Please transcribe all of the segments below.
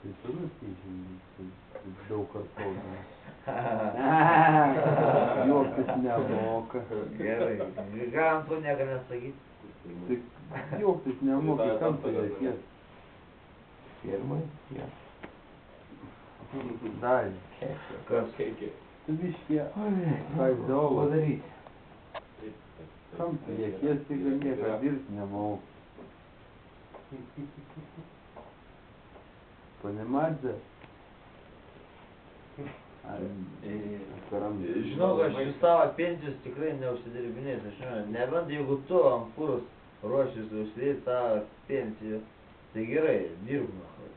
Tai sūnus teisingai, daug kartų. Juoktis nemoka. Gerai, galim to nieko nesakyti. Tik juoktis nemoka, kam tai reikės? Pirmai, jo. Dai. Kas? Tu biškė, Ką daug. daryti? Kam tai reikės, tik nieko dirbti nemoka. Понимаете? Žinau, aš iš tavo pensijos tikrai neužsidirbinėsiu, aš žinau, nebent jeigu tu ant fūros ruošiasi užsidėti savo pensijų, tai gerai, dirb nahui.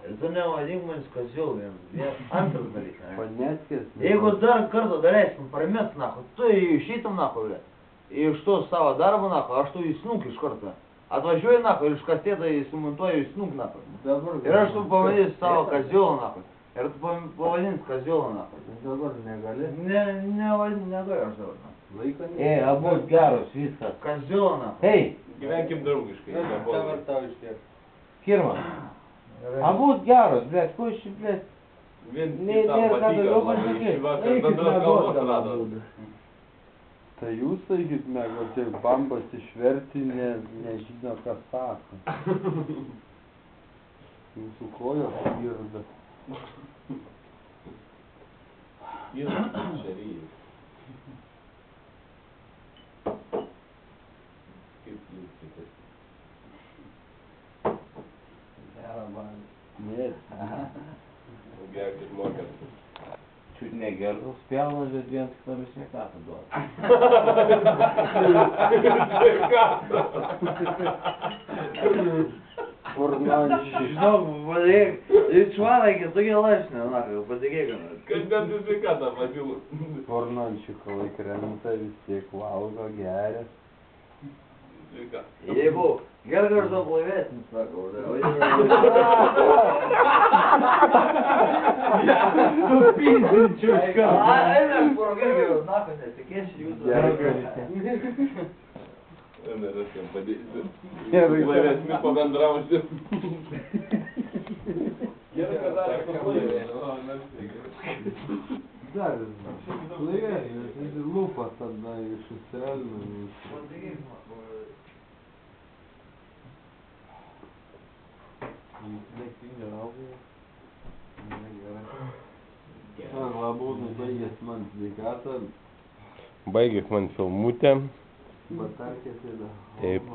Ir tu nevadink manis kazėl vienas, antras dalykas. Panetkės. Jeigu dar kartą daleiskim pramest nahui, tu išeitum nahui, ble. Iš to savo darbo nahui, aš tu įsnuk iš karto. Atvažiuoju nahui ir iš kastėtą įsimontuoju įsnuk nahui. Ir aš tu pavadinsiu savo kazėlą nahui. Ir tu pavadinsi kazėlą nahui. Dabar negali. Negaliu aš dabar. Laiko ne. Ei, abu geros, viskas. Kazėlą nahui. Ei, Gyvenkim draugiškai. Dabar tau ištiek. Kirma, abu geros, blėt, ko iš čia, blėt? Vien Ne, kitam nėra ką patinka, daugiau man pasakyti. šį vakar Eikit bendros miegot kalbos dabar rado. būdu. Tai jūs eikit miegot, tiek bambas išverti nežino, ką sako. Jūsų kojos girda. Jis šarijas. Kaip jūs kitas? Ne. Gerk ir mokės. Čiut negerų, spjauna, bet vien tik tam sveikatą duoda. Pornančiai. Žinok, padėk, čvanai, tokie laipsnė, nakai, patikėk. Kad bent į sveikatą pasiūlų. Pornančikai krenta vis tiek valgo, geria. Sveika. Jeigu gerai aš daug laivesnis, sakau, Pinsinčiu iš karto. Eina, porogirgiau, nakai, nesikėsiu jūsų. Neras jam padėsiu. Gerai. Laivesni pabendrausi. Gerai, kad dar Dar, laivesnis, lūpas tada išsistrelina. Labūnai baigės man sveikatą. Baigėk man filmutę. Batarkės yra. Taip.